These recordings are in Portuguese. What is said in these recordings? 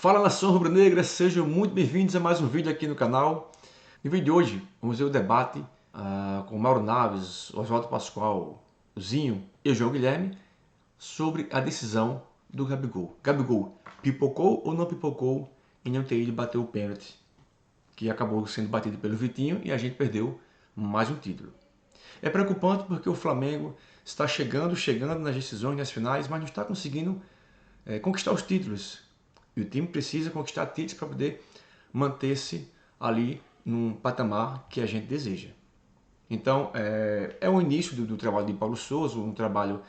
Fala nação rubro-negra, sejam muito bem-vindos a mais um vídeo aqui no canal. No vídeo de hoje, vamos ver o debate com o Mauro Naves, Oswaldo Pascoal, o Zinho e o João Guilherme sobre a decisão do Gabigol. Gabigol pipocou ou não pipocou em não ter ido bater o pênalti, que acabou sendo batido pelo Vitinho e a gente perdeu mais um título. É preocupante porque o Flamengo está chegando nas decisões, nas finais, mas não está conseguindo conquistar os títulos. E o time precisa conquistar títulos para poder manter-se ali num patamar que a gente deseja. Então, é o início do trabalho de Paulo Sousa, um trabalho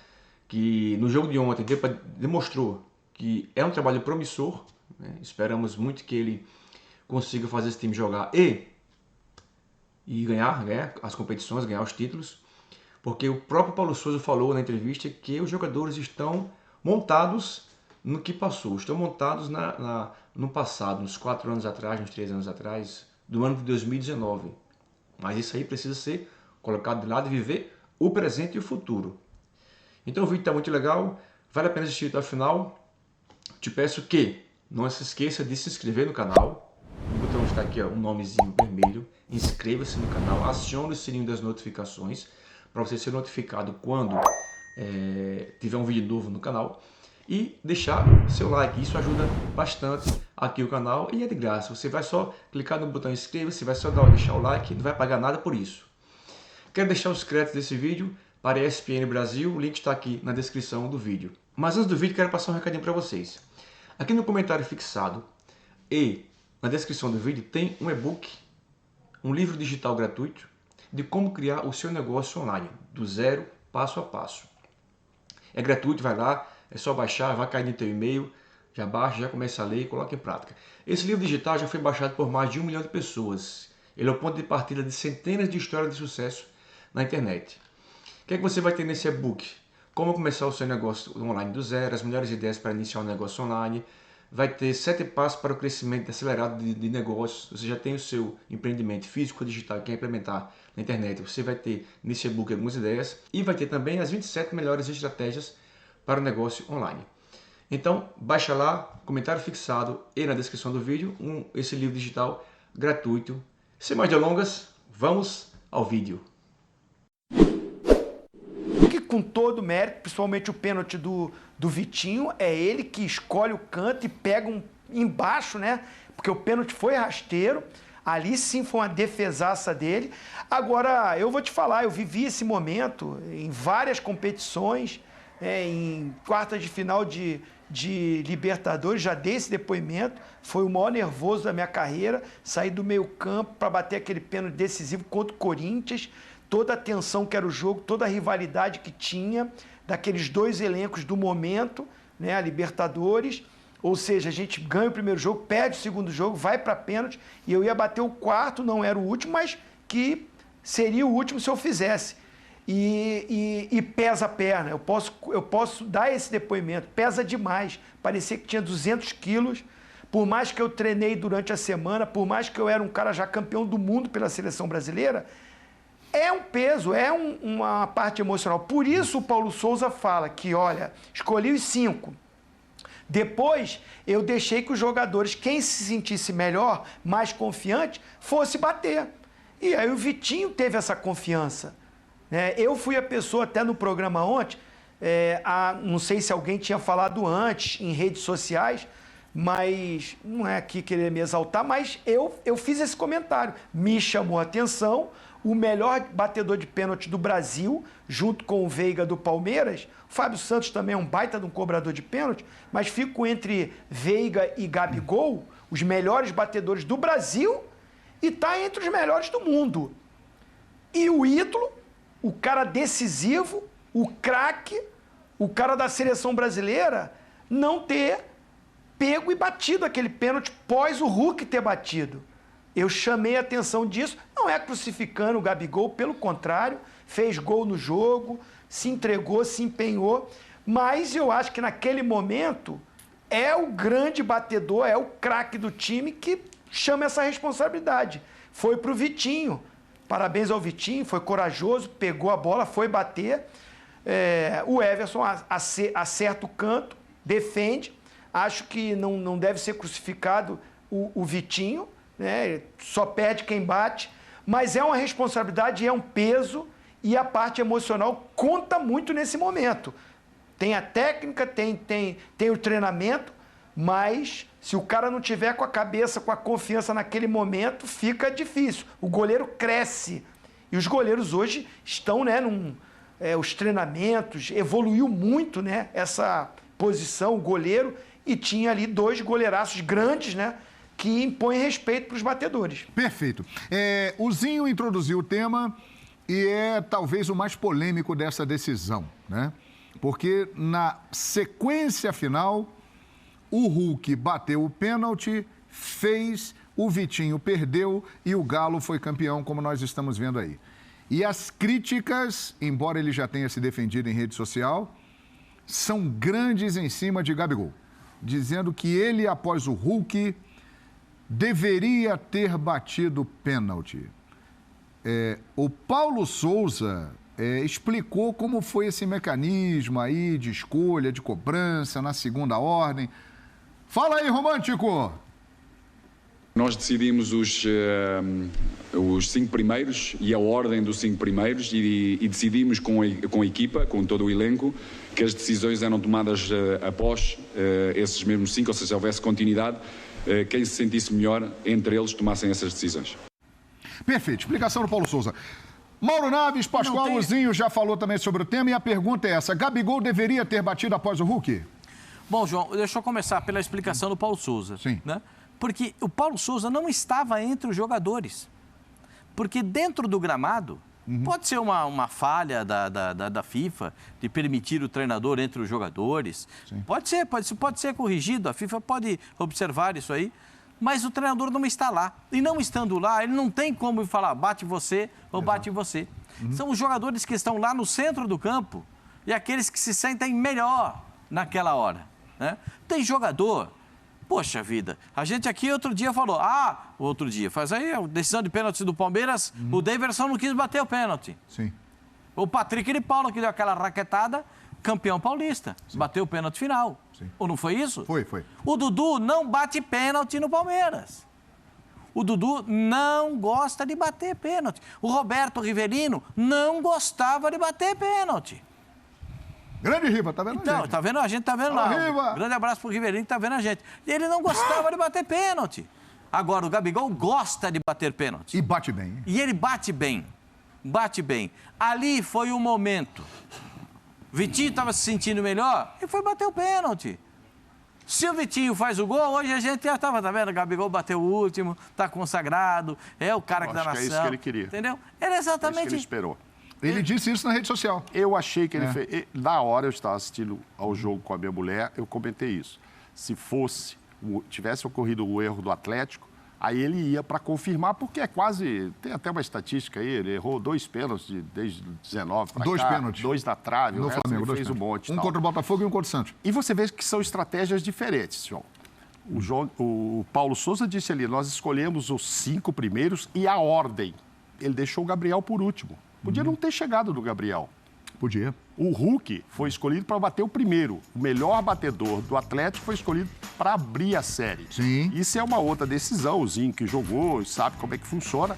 que no jogo de ontem demonstrou que é um trabalho promissor, né? Esperamos muito que ele consiga fazer esse time jogar e ganhar as competições, ganhar os títulos, porque o próprio Paulo Sousa falou na entrevista que os jogadores estão montados no que passou, estão montados no passado, uns 4 anos atrás, uns 3 anos atrás, do ano de 2019. Mas isso aí precisa ser colocado de lado e viver o presente e o futuro. Então o vídeo está muito legal, vale a pena assistir até o final. Te peço que não se esqueça de se inscrever no canal. O botão está aqui, ó, um nomezinho vermelho. Inscreva-se no canal, acione o sininho das notificações para você ser notificado quando tiver um vídeo novo no canal. E deixar seu like, isso ajuda bastante aqui o canal e é de graça. Você vai só clicar no botão inscreva-se, vai só deixar o like, não vai pagar nada por isso. Quero deixar os créditos desse vídeo para a ESPN Brasil, o link está aqui na descrição do vídeo. Mas antes do vídeo quero passar um recadinho para vocês. Aqui no comentário fixado e na descrição do vídeo tem um e-book, um livro digital gratuito de como criar o seu negócio online, do zero, passo a passo. É gratuito, vai lá. É só baixar, vai cair no teu e-mail, já baixa, já começa a ler e coloca em prática. Esse livro digital já foi baixado por mais de 1 milhão de pessoas. Ele é o ponto de partida de centenas de histórias de sucesso na internet. O que é que você vai ter nesse e-book? Como começar o seu negócio online do zero, as melhores ideias para iniciar um negócio online. Vai ter 7 passos para o crescimento acelerado de negócios. Você já tem o seu empreendimento físico ou digital e quer implementar na internet. Você vai ter nesse e-book algumas ideias. E vai ter também as 27 melhores estratégias para o negócio online. Então, baixa lá, comentário fixado e na descrição do vídeo, esse livro digital gratuito. Sem mais delongas, vamos ao vídeo. Que com todo mérito, principalmente o pênalti do Vitinho, é ele que escolhe o canto e pega embaixo, né? Porque o pênalti foi rasteiro. Ali sim foi uma defesaça dele. Agora, eu vou te falar, eu vivi esse momento em várias competições, em quartas de final de Libertadores, já dei esse depoimento, foi o maior nervoso da minha carreira, sair do meio campo para bater aquele pênalti decisivo contra o Corinthians, toda a tensão que era o jogo, toda a rivalidade que tinha, daqueles dois elencos do momento, né, a Libertadores, ou seja, a gente ganha o primeiro jogo, perde o segundo jogo, vai para pênalti, e eu ia bater o quarto, não era o último, mas que seria o último se eu fizesse. E pesa a perna, eu posso dar esse depoimento, pesa demais, parecia que tinha 200 quilos, por mais que eu treinei durante a semana, por mais que eu era um cara já campeão do mundo pela seleção brasileira, é um peso, uma parte emocional. Por isso o Paulo Sousa fala que, olha, escolhi os 5, depois eu deixei que os jogadores, quem se sentisse melhor, mais confiante, fosse bater. E aí o Vitinho teve essa confiança. Eu fui a pessoa, até no programa ontem, não sei se alguém tinha falado antes, em redes sociais, mas não é aqui querer me exaltar, mas eu fiz esse comentário. Me chamou a atenção, o melhor batedor de pênalti do Brasil, junto com o Veiga do Palmeiras. O Fábio Santos também é um baita de um cobrador de pênalti, mas fico entre Veiga e Gabigol, os melhores batedores do Brasil, e está entre os melhores do mundo. E o ídolo, o cara decisivo, o craque, o cara da seleção brasileira, não ter pego e batido aquele pênalti pós o Hulk ter batido. Eu chamei a atenção disso, não é crucificando o Gabigol, pelo contrário, fez gol no jogo, se entregou, se empenhou, mas eu acho que naquele momento é o grande batedor, é o craque do time que chama essa responsabilidade. Foi para o Vitinho. Parabéns ao Vitinho, foi corajoso, pegou a bola, foi bater. O Everson acerta o canto, defende, Acho que não deve ser crucificado o Vitinho, né? Só perde quem bate, mas é uma responsabilidade, é um peso e a parte emocional conta muito nesse momento. Tem a técnica, tem o treinamento, mas se o cara não tiver com a cabeça, com a confiança naquele momento, fica difícil. O goleiro cresce. E os goleiros hoje estão, né, os treinamentos, evoluiu muito, né, essa posição, o goleiro, e tinha ali 2 goleiraços grandes, né, que impõem respeito para os batedores. Perfeito. O Zinho introduziu o tema e é talvez o mais polêmico dessa decisão, né? Porque na sequência final, o Hulk bateu o pênalti, fez, o Vitinho perdeu e o Galo foi campeão, como nós estamos vendo aí. E as críticas, embora ele já tenha se defendido em rede social, são grandes em cima de Gabigol, dizendo que ele, após o Hulk, deveria ter batido pênalti. O Paulo Souza explicou como foi esse mecanismo aí de escolha, de cobrança na segunda ordem. Fala aí, Romântico! Nós decidimos os 5 primeiros e a ordem dos 5 primeiros e decidimos com a equipa, com todo o elenco, que as decisões eram tomadas após esses mesmos 5, ou seja, se houvesse continuidade, quem se sentisse melhor entre eles tomassem essas decisões. Perfeito, explicação do Paulo Souza. Mauro Naves, Pascoal Luzinho já falou também sobre o tema e a pergunta é essa: Gabigol deveria ter batido após o Hulk? Bom, João, deixa eu começar pela explicação do Paulo Souza. Sim. Né? Porque o Paulo Souza não estava entre os jogadores. Porque dentro do gramado, pode ser uma falha da FIFA de permitir o treinador entre os jogadores. Sim. Pode ser corrigido, a FIFA pode observar isso aí. Mas o treinador não está lá. E não estando lá, ele não tem como falar bate você ou bate você. São os jogadores que estão lá no centro do campo e aqueles que se sentem melhor naquela hora. Né? Tem jogador... Poxa vida, a gente aqui outro dia falou, faz aí a decisão de pênalti do Palmeiras, o Daverson não quis bater o pênalti. Sim. O Patrick de Paula, que deu aquela raquetada, campeão paulista, bateu o pênalti final. Sim. Ou não foi isso? Foi. O Dudu não bate pênalti no Palmeiras. O Dudu não gosta de bater pênalti. O Roberto Rivelino não gostava de bater pênalti. Grande Riva, tá vendo então, a gente? Tá vendo? A gente tá vendo lá. Riva. Grande abraço pro Riveirinho que tá vendo a gente. Ele não gostava de bater pênalti. Agora, o Gabigol gosta de bater pênalti. E bate bem, hein? E ele bate bem. Bate bem. Ali foi o momento. Vitinho estava se sentindo melhor e foi bater o pênalti. Se o Vitinho faz o gol, hoje a gente já estava, tá vendo? O Gabigol bateu o último, tá consagrado, é o cara que dá nação. É isso que ele queria. Entendeu? Era exatamente... É isso que ele esperou. Ele disse isso na rede social. Eu achei que ele fez... Na hora eu estava assistindo ao jogo com a minha mulher, eu comentei isso. Se tivesse ocorrido o erro do Atlético, aí ele ia para confirmar, porque é quase... Tem até uma estatística aí, ele errou 2 pênaltis desde 19 para cá. 2 pênaltis. 2 na trave, no o resto Flamengo, ele fez um monte. Um contra o Botafogo e um contra o Santos. E você vê que são estratégias diferentes, João. O Paulo Souza disse ali, nós escolhemos os 5 primeiros e a ordem. Ele deixou o Gabriel por último. Podia não ter chegado no Gabriel. Podia. O Hulk foi escolhido para bater o primeiro. O melhor batedor do Atlético foi escolhido para abrir a série. Sim. Isso é uma outra decisão. O Zinho que jogou, sabe como é que funciona.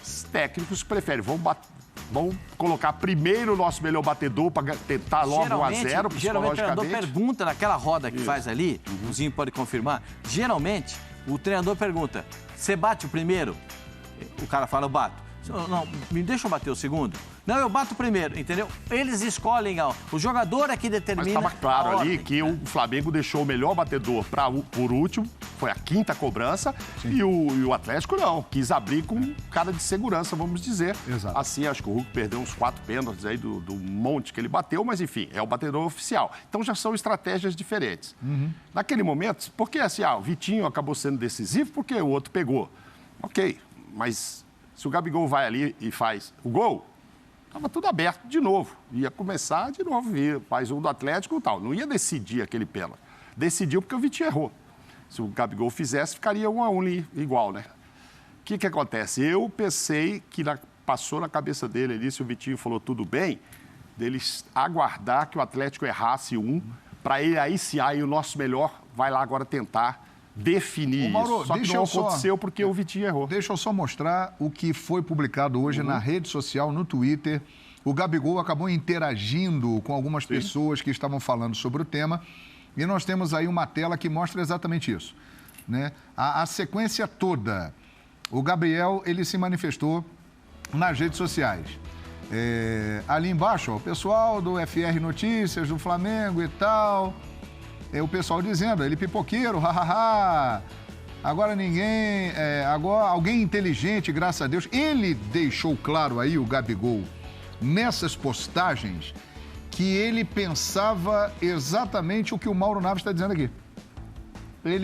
Os técnicos preferem. Vamos colocar primeiro o nosso melhor batedor para tentar logo 1-0 psicologicamente. Geralmente o treinador pergunta naquela roda que faz ali, o Zinho pode confirmar, geralmente o treinador pergunta, você bate o primeiro? O cara fala, eu bato. Não, me deixa eu bater o segundo. Não, eu bato o primeiro, entendeu? Eles escolhem, o jogador é que determina. Mas estava claro ali que o Flamengo deixou o melhor batedor por último, foi a 5ª cobrança, e o Atlético não, quis abrir com um cara de segurança, vamos dizer. Exato. Assim, acho que o Hulk perdeu uns 4 pênaltis aí do monte que ele bateu, mas enfim, é o batedor oficial. Então já são estratégias diferentes. Naquele momento, porque assim, o Vitinho acabou sendo decisivo porque o outro pegou. Ok, mas se o Gabigol vai ali e faz o gol, estava tudo aberto de novo. Ia começar de novo, faz um do Atlético e tal. Não ia decidir aquele pênalti. Decidiu porque o Vitinho errou. Se o Gabigol fizesse, ficaria 1-1 igual, né? O que acontece? Eu pensei que passou na cabeça dele ali, se o Vitinho falou tudo bem, deles aguardar que o Atlético errasse para ele aí sim, aí o nosso melhor vai lá agora tentar definir Mauro, isso. Só que não aconteceu porque o Vitinho errou. Deixa eu só mostrar o que foi publicado hoje na rede social, no Twitter. O Gabigol acabou interagindo com algumas pessoas que estavam falando sobre o tema. E nós temos aí uma tela que mostra exatamente isso, né? A sequência toda. O Gabriel, ele se manifestou nas redes sociais. Ali embaixo, ó, o pessoal do FR Notícias, do Flamengo e tal. O pessoal dizendo, ele pipoqueiro, hahaha. Agora ninguém... agora alguém inteligente, graças a Deus. Ele deixou claro aí, o Gabigol, nessas postagens, que ele pensava exatamente o que o Mauro Naves está dizendo aqui.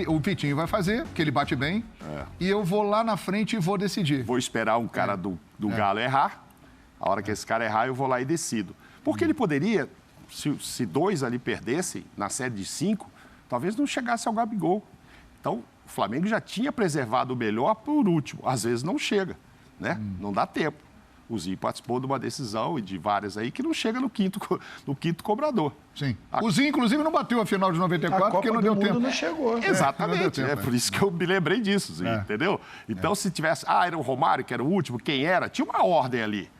O Vitinho vai fazer, que ele bate bem, e eu vou lá na frente e vou decidir. Vou esperar um cara do Galo errar. A hora que esse cara errar, eu vou lá e decido. Porque ele poderia, se 2 ali perdessem, na série de 5, talvez não chegasse ao Gabigol. Então, o Flamengo já tinha preservado o melhor por último. Às vezes não chega, né? Não dá tempo. O Zinho participou de uma decisão e de várias aí que não chega no quinto cobrador. Sim. O Zinho, inclusive, não bateu a final de 94 porque não deu tempo. Não chegou. Exatamente. Não deu tempo, por isso que eu me lembrei disso, Zinho, entendeu? Então, se tivesse... era o Romário, que era o último, quem era? Tinha uma ordem ali.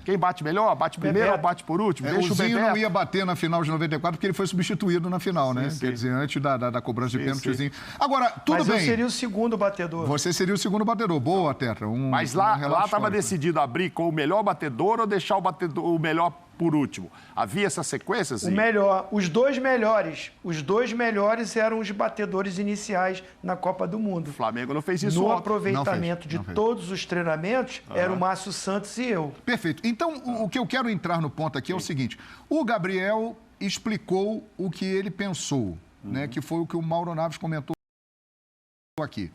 Quem bate melhor, bate primeiro ou bate por último? Deixa o Zinho não ia bater na final de 94 porque ele foi substituído na final, né? Sim. Quer dizer, antes da cobrança de pênalti. Agora, tudo bem. Mas eu seria o segundo batedor. Você seria o segundo batedor. Boa, Tetra. Mas lá estava decidido abrir com o melhor batedor ou deixar o melhor por último? Havia essa sequência, Zinho? O melhor. Os dois melhores. Os dois melhores eram os batedores iniciais na Copa do Mundo. O Flamengo não fez isso No ontem. aproveitamento de todos os treinamentos, era o Márcio Santos e eu. Perfeito. Então, o que eu quero entrar no ponto aqui é o seguinte. O Gabriel explicou o que ele pensou, né? Que foi o que o Mauro Naves comentou aqui.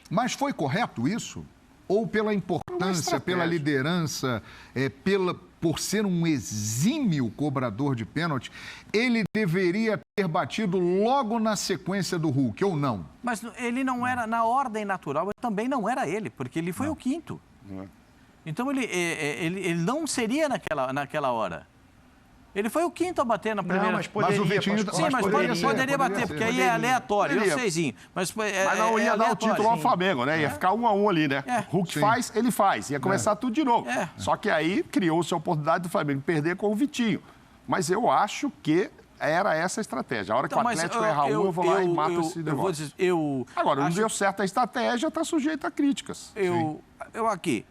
Mas foi correto isso? Ou pela importância, pela liderança, por ser um exímio cobrador de pênalti, ele deveria ter batido logo na sequência do Hulk, ou não? Mas ele não era, na ordem natural, também não era ele, porque ele foi o quinto. Então ele não seria naquela hora. Ele foi o quinto a bater na primeira... Não, mas poderia, o Vitinho... Sim, mas poderia bater, porque aí é aleatório, eu seizinho. Mas não ia dar o título ao Flamengo, né? Ia ficar 1 a 1 ali, né? Hulk faz, ele faz. Ia começar tudo de novo. Só que aí criou-se a oportunidade do Flamengo perder com o Vitinho. Mas eu acho que era essa a estratégia. A hora que o Atlético errar eu vou lá e mato esse negócio. Agora, não deu certo a estratégia, está sujeito a críticas. Eu aqui,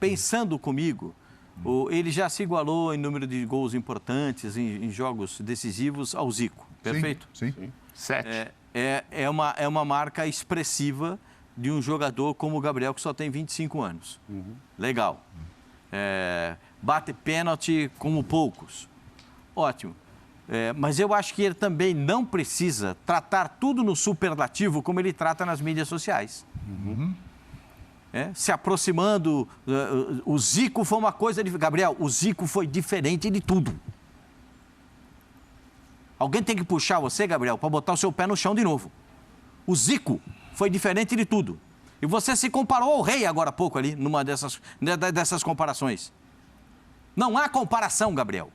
pensando comigo... Ele já se igualou em número de gols importantes em jogos decisivos ao Zico, perfeito? Sim. 7. É uma marca expressiva de um jogador como o Gabriel, que só tem 25 anos. Legal. Bate pênalti como poucos. Ótimo. Mas eu acho que ele também não precisa tratar tudo no superlativo como ele trata nas mídias sociais. Se aproximando, o Zico foi uma coisa... Gabriel, o Zico foi diferente de tudo. Alguém tem que puxar você, Gabriel, para botar o seu pé no chão de novo. O Zico foi diferente de tudo. E você se comparou ao Rei agora há pouco ali, numa dessas comparações. Não há comparação, Gabriel.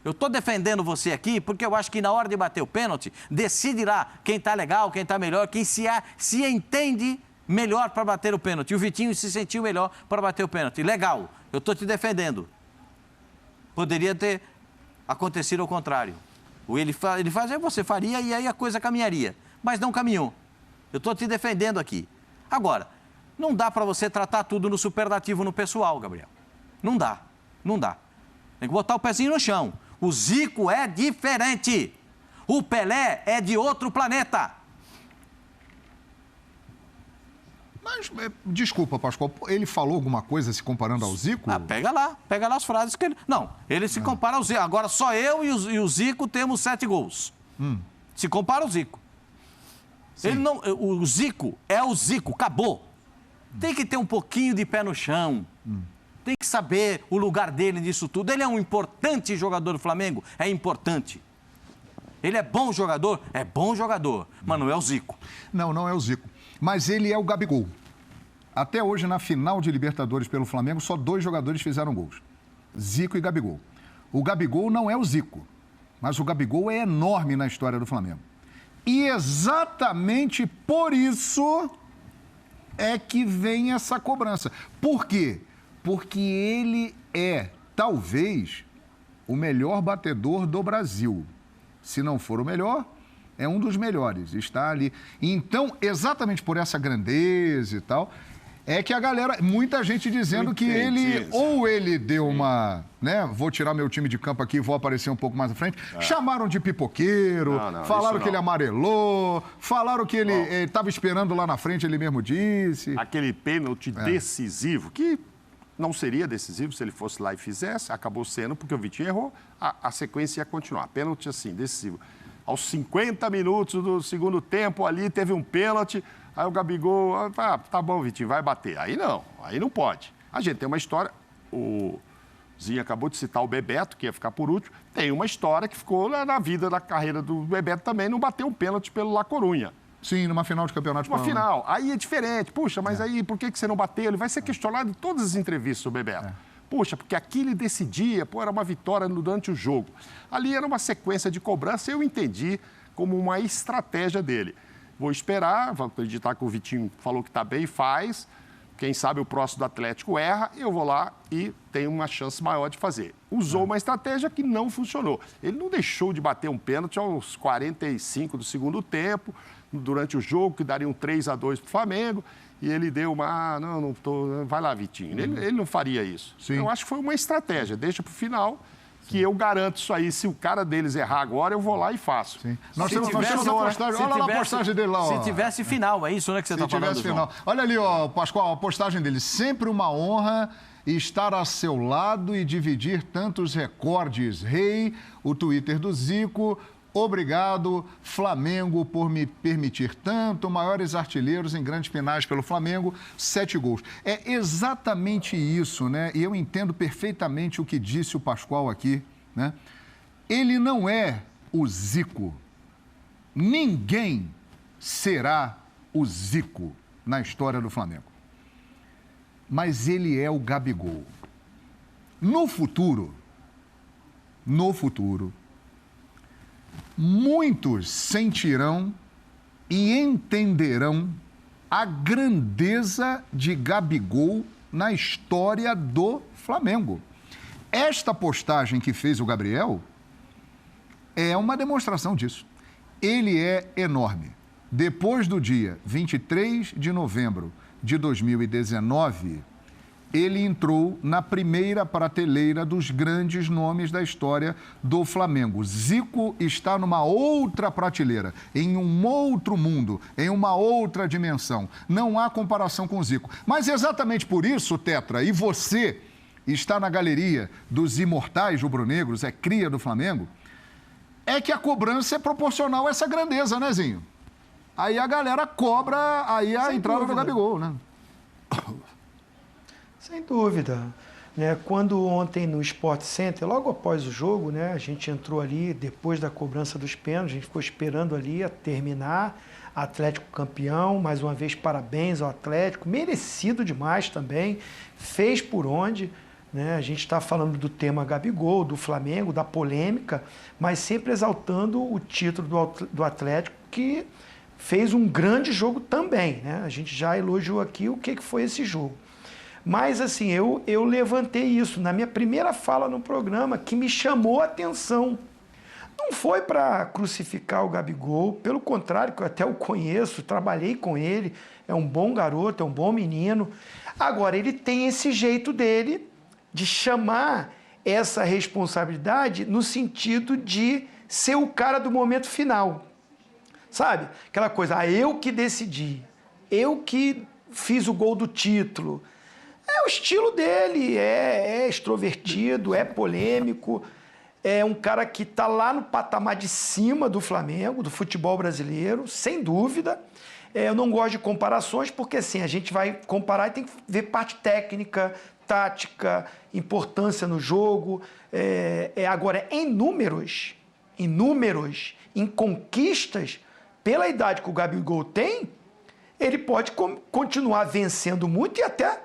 Eu estou defendendo você aqui porque eu acho que na hora de bater o pênalti, decidirá quem está legal, quem está melhor, quem se entende... melhor para bater o pênalti. E o Vitinho se sentiu melhor para bater o pênalti. Legal, eu estou te defendendo. Poderia ter acontecido ao contrário. Ele faz, você faria e aí a coisa caminharia. Mas não caminhou. Eu estou te defendendo aqui. Agora, não dá para você tratar tudo no superlativo no pessoal, Gabriel. Não dá. Tem que botar o pezinho no chão. O Zico é diferente. O Pelé é de outro planeta. Mas, desculpa, Pascoal, ele falou alguma coisa se comparando ao Zico? Pega lá as frases que ele... Não, ele se compara ao Zico. Agora, só eu e o Zico temos 7 gols. Se compara ao Zico. Ele não, o Zico é o Zico, acabou. Tem que ter um pouquinho de pé no chão. Tem que saber o lugar dele nisso tudo. Ele é um importante jogador do Flamengo? É importante. Ele é bom jogador? É bom jogador, mas não é o Zico. Não é o Zico. Mas ele é o Gabigol. Até hoje, na final de Libertadores pelo Flamengo, só 2 jogadores fizeram gols. Zico e Gabigol. O Gabigol não é o Zico, mas o Gabigol é enorme na história do Flamengo. E exatamente por isso é que vem essa cobrança. Por quê? Porque ele é, talvez, o melhor batedor do Brasil. Se não for o melhor, é um dos melhores. Está ali. Então, exatamente por essa grandeza e tal, é que a galera, muita gente dizendo que ele, ou ele deu uma, né, vou tirar meu time de campo aqui e vou aparecer um pouco mais à frente, chamaram de pipoqueiro, falaram que ele amarelou, falaram que ele estava esperando lá na frente, ele mesmo disse. Aquele pênalti decisivo, que não seria decisivo se ele fosse lá e fizesse, acabou sendo, porque o Vitinho errou, a sequência ia continuar. Pênalti assim, decisivo. Aos 50 minutos do segundo tempo ali, teve um pênalti. Aí o Gabigol, tá bom, Vitinho, vai bater. Aí não pode. A gente tem uma história, o Zinho acabou de citar o Bebeto, que ia ficar por último, tem uma história que ficou na vida da carreira do Bebeto também, não bateu um pênalti pelo La Corunha. Sim, numa final de campeonato. Uma final. Aí é diferente. Puxa, mas aí por que você não bateu? Ele vai ser questionado em todas as entrevistas, o Bebeto. Puxa, porque aqui ele decidia, era uma vitória durante o jogo. Ali era uma sequência de cobrança, eu entendi como uma estratégia dele. Vou esperar, vou acreditar que o Vitinho falou que está bem, faz. Quem sabe o próximo do Atlético erra, eu vou lá e tenho uma chance maior de fazer. Usou uma estratégia que não funcionou. Ele não deixou de bater um pênalti aos 45 do segundo tempo, durante o jogo, que daria um 3-2 para o Flamengo, e ele deu uma... vai lá, Vitinho. Ele não faria isso. Sim. Eu acho que foi uma estratégia. Deixa para o final, que eu garanto isso aí. Se o cara deles errar agora, eu vou lá e faço. Sim. Nós temos a postagem. Olha lá a postagem dele lá. Se tivesse final, é isso, né, que você está falando, final. Olha ali, Pascoal, a postagem dele. Sempre uma honra estar a seu lado e dividir tantos recordes. Rei, o Twitter do Zico. Obrigado, Flamengo, por me permitir tanto. Maiores artilheiros em grandes finais pelo Flamengo, 7 gols. É exatamente isso, né? E eu entendo perfeitamente o que disse o Pascoal aqui, né? Ele não é o Zico. Ninguém será o Zico na história do Flamengo. Mas ele é o Gabigol. No futuro, muitos sentirão e entenderão a grandeza de Gabigol na história do Flamengo. Esta postagem que fez o Gabriel é uma demonstração disso. Ele é enorme. Depois do dia 23 de novembro de 2019, ele entrou na primeira prateleira dos grandes nomes da história do Flamengo. Zico está numa outra prateleira, em um outro mundo, em uma outra dimensão. Não há comparação com o Zico. Mas exatamente por isso, Tetra, e você está na galeria dos imortais rubro-negros, é cria do Flamengo, é que a cobrança é proporcional a essa grandeza, né, Zinho? Aí a galera cobra aí a entrada do Gabigol, né? Sem dúvida. Né? Quando ontem no Sport Center, logo após o jogo, né, a gente entrou ali, depois da cobrança dos pênaltis, a gente ficou esperando ali a terminar. Atlético campeão, mais uma vez parabéns ao Atlético, merecido demais também, fez por onde. Né? A gente está falando do tema Gabigol, do Flamengo, da polêmica, mas sempre exaltando o título do Atlético, que fez um grande jogo também. Né? A gente já elogiou aqui o que foi esse jogo. Mas, assim, eu levantei isso na minha primeira fala no programa, que me chamou a atenção. Não foi para crucificar o Gabigol, pelo contrário, que eu até o conheço, trabalhei com ele, é um bom garoto, é um bom menino. Agora, ele tem esse jeito dele de chamar essa responsabilidade no sentido de ser o cara do momento final. Sabe? Aquela coisa, eu que decidi, eu que fiz o gol do título. É o estilo dele, é extrovertido, é polêmico, é um cara que está lá no patamar de cima do Flamengo, do futebol brasileiro, sem dúvida. Eu não gosto de comparações, porque assim, a gente vai comparar e tem que ver parte técnica, tática, importância no jogo. Agora, em números, em conquistas, pela idade que o Gabigol tem, ele pode continuar vencendo muito e até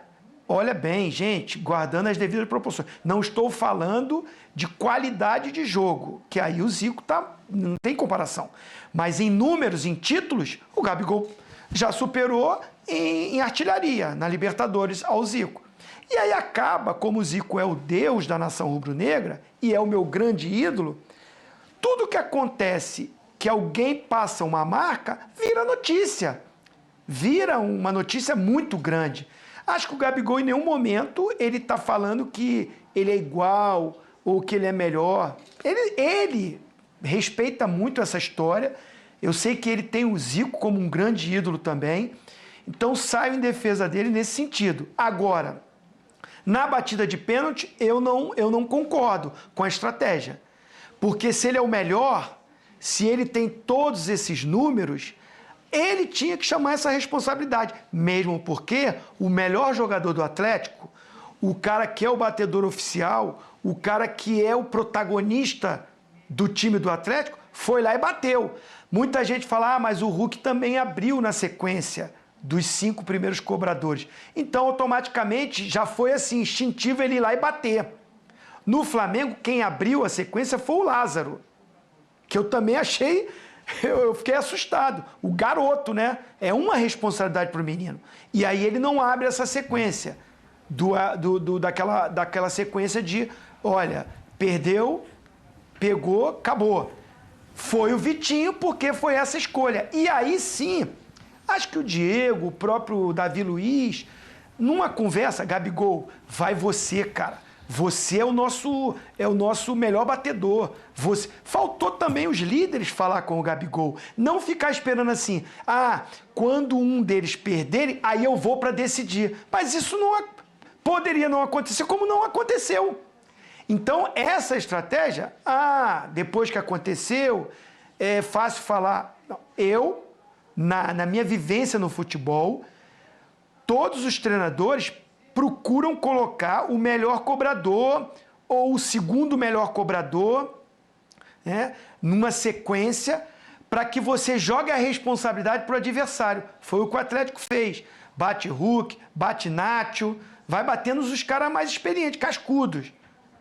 olha bem, gente, guardando as devidas proporções. Não estou falando de qualidade de jogo, que aí o Zico não tem comparação. Mas em números, em títulos, o Gabigol já superou em artilharia, na Libertadores, ao Zico. E aí acaba, como o Zico é o deus da nação rubro-negra e é o meu grande ídolo, tudo que acontece que alguém passa uma marca, vira notícia. Vira uma notícia muito grande. Acho que o Gabigol, em nenhum momento, ele está falando que ele é igual ou que ele é melhor. Ele respeita muito essa história. Eu sei que ele tem o Zico como um grande ídolo também. Então, saio em defesa dele nesse sentido. Agora, na batida de pênalti, eu não concordo com a estratégia. Porque se ele é o melhor, se ele tem todos esses números, ele tinha que chamar essa responsabilidade. Mesmo porque o melhor jogador do Atlético, o cara que é o batedor oficial, o cara que é o protagonista do time do Atlético, foi lá e bateu. Muita gente fala, mas o Hulk também abriu na sequência dos 5 primeiros cobradores. Então, automaticamente, já foi assim, instintivo ele ir lá e bater. No Flamengo, quem abriu a sequência foi o Lázaro, que eu também achei, eu fiquei assustado. O garoto, né? É uma responsabilidade para o menino. E aí ele não abre essa sequência, daquela sequência de, olha, perdeu, pegou, acabou. Foi o Vitinho, porque foi essa escolha. E aí sim, acho que o Diego, o próprio Davi Luiz, numa conversa, Gabigol, vai você, cara. Você é o nosso melhor batedor. Faltou também os líderes falar com o Gabigol. Não ficar esperando assim, quando um deles perderem, aí eu vou para decidir. Mas isso poderia não acontecer, como não aconteceu. Então, essa estratégia, depois que aconteceu, é fácil falar. Não, na minha vivência no futebol, todos os treinadores procuram colocar o melhor cobrador ou o segundo melhor cobrador, né, numa sequência para que você jogue a responsabilidade para o adversário. Foi o que o Atlético fez. Bate Hulk, bate Nacho, vai batendo os caras mais experientes, cascudos.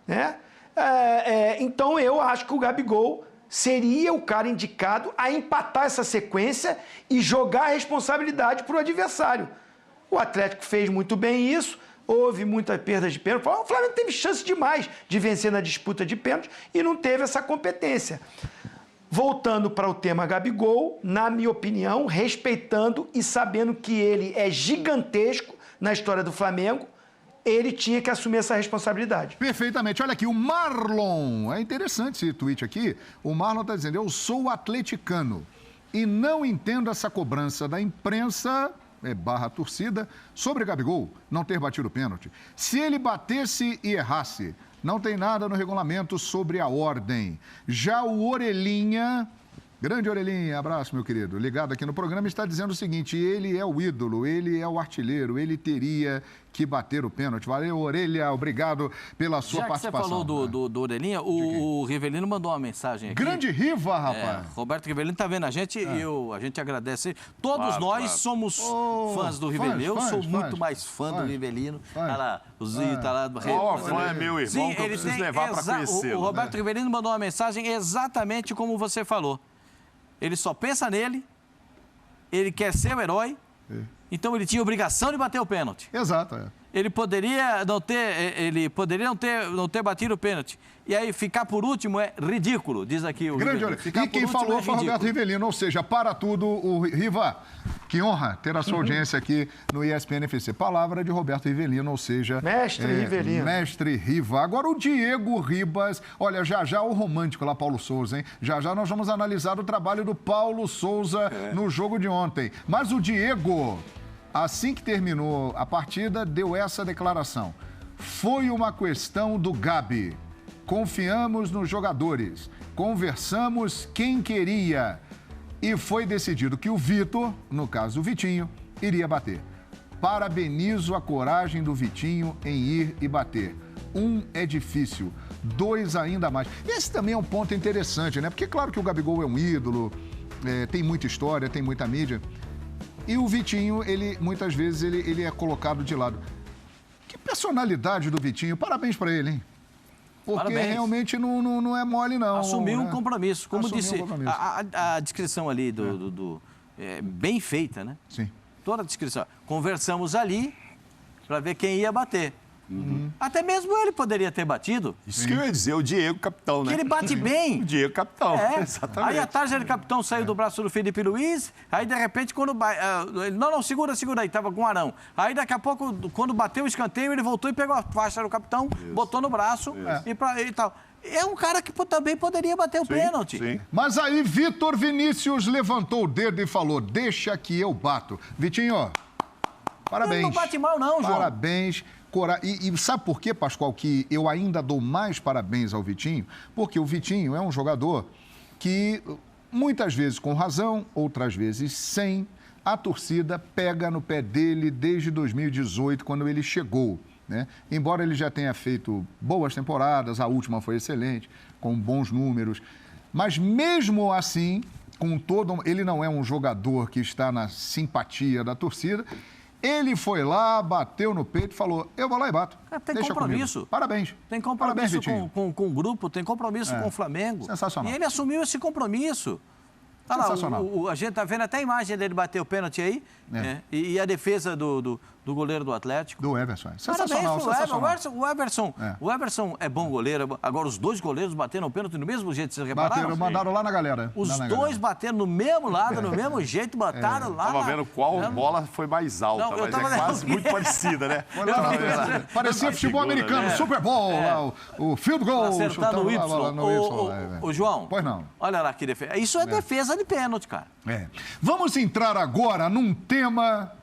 Né? Então eu acho que o Gabigol seria o cara indicado a empatar essa sequência e jogar a responsabilidade para o adversário. O Atlético fez muito bem isso, houve muita perda de pênalti. O Flamengo teve chance demais de vencer na disputa de pênalti e não teve essa competência. Voltando para o tema Gabigol, na minha opinião, respeitando e sabendo que ele é gigantesco na história do Flamengo, ele tinha que assumir essa responsabilidade. Perfeitamente. Olha aqui, o Marlon. É interessante esse tweet aqui. O Marlon está dizendo, eu sou atleticano e não entendo essa cobrança da imprensa, / torcida, sobre Gabigol não ter batido o pênalti. Se ele batesse e errasse, não tem nada no regulamento sobre a ordem. Já o Orelhinha... Grande Orelhinha, abraço, meu querido. Ligado aqui no programa, está dizendo o seguinte, ele é o ídolo, ele é o artilheiro, ele teria que bater o pênalti. Valeu, Orelha, obrigado pela sua participação. Já que você falou do Orelhinha, o Rivelino mandou uma mensagem aqui. Grande Riva, rapaz. Roberto Rivelino está vendo a gente e a gente agradece. Todos nós somos fãs do Rivelino. Eu sou muito mais fã do Rivelino. Tá lá, o Zinho tá lá. Fã é meu irmão, que eu preciso levar para conhecê-lo. O Roberto Rivelino mandou uma mensagem exatamente como você falou. Ele só pensa nele, ele quer ser o herói, então ele tinha obrigação de bater o pênalti. Exato, Ele poderia não ter batido o pênalti. E aí ficar por último é ridículo, diz aqui o Grande Rivelino. E quem falou foi o Roberto Rivelino, ou seja, para tudo, o Riva, que honra ter a sua audiência aqui no ESPN FC. Palavra de Roberto Rivelino, ou seja... Mestre Rivelino. Mestre Riva. Agora o Diego Ribas, olha, já o romântico lá, Paulo Souza, hein? Já nós vamos analisar o trabalho do Paulo Souza no jogo de ontem. Mas o Diego, assim que terminou a partida, deu essa declaração. Foi uma questão do Gabi. Confiamos nos jogadores, conversamos quem queria e foi decidido que o Vitor, no caso o Vitinho, iria bater. Parabenizo a coragem do Vitinho em ir e bater. 1 é difícil, 2 ainda mais. Esse também é um ponto interessante, né? Porque claro que o Gabigol é um ídolo, tem muita história, tem muita mídia. E o Vitinho, muitas vezes, ele é colocado de lado. personalidade do Vitinho, parabéns para ele, hein? Porque Parabéns. realmente não é mole, não. Assumiu né? um compromisso. Como Assumiu disse, um compromisso. a descrição ali bem feita, né? Sim. Toda a descrição. Conversamos ali para ver quem ia bater. Até mesmo ele poderia ter batido. Isso que eu ia dizer, o Diego capitão, né? Que ele bate bem. O Diego capitão, É. exatamente. Aí a tarja de capitão saiu do braço do Felipe Luiz, aí de repente quando... ele, não, segura aí, tava com o Arão. Aí daqui a pouco, quando bateu o escanteio, ele voltou e pegou a faixa do capitão, botou no braço e tal. É um cara que também poderia bater o pênalti. Sim. Mas aí Vitor Vinícius levantou o dedo e falou, deixa que eu bato. Vitinho, parabéns. Ele não bate mal não, João. Parabéns. E sabe por quê, Pascoal, que eu ainda dou mais parabéns ao Vitinho? Porque o Vitinho é um jogador que, muitas vezes com razão, outras vezes sem, a torcida pega no pé dele desde 2018, quando ele chegou, né? Embora ele já tenha feito boas temporadas, a última foi excelente, com bons números, mas mesmo assim, ele não é um jogador que está na simpatia da torcida. Ele foi lá, bateu no peito e falou, eu vou lá e bato. Tem Deixa compromisso. Comigo. Parabéns. Tem compromisso Parabéns, com o grupo, tem compromisso com o Flamengo. Sensacional. E ele assumiu esse compromisso. Olha Sensacional. lá, a gente tá vendo até a imagem dele bater o pênalti aí, né? E a defesa do goleiro do Atlético. Do Everson. Parabéns Sensacional, pro sensacional. O Everson é bom goleiro. Agora, os dois goleiros bateram o pênalti do mesmo jeito, vocês repararam? Bateram, mandaram lá na galera. Os dois bateram no mesmo lado, no mesmo jeito, botaram lá. Tava vendo qual bola foi mais alta, Não, eu mas tava é quase muito parecida, né? Parecia futebol americano, Super Bowl, lá, o field goal. Acertando o Y. Lá no Y. Ô, João, Pois não. olha lá que defesa. Isso é defesa de pênalti, cara. Vamos entrar agora num tema...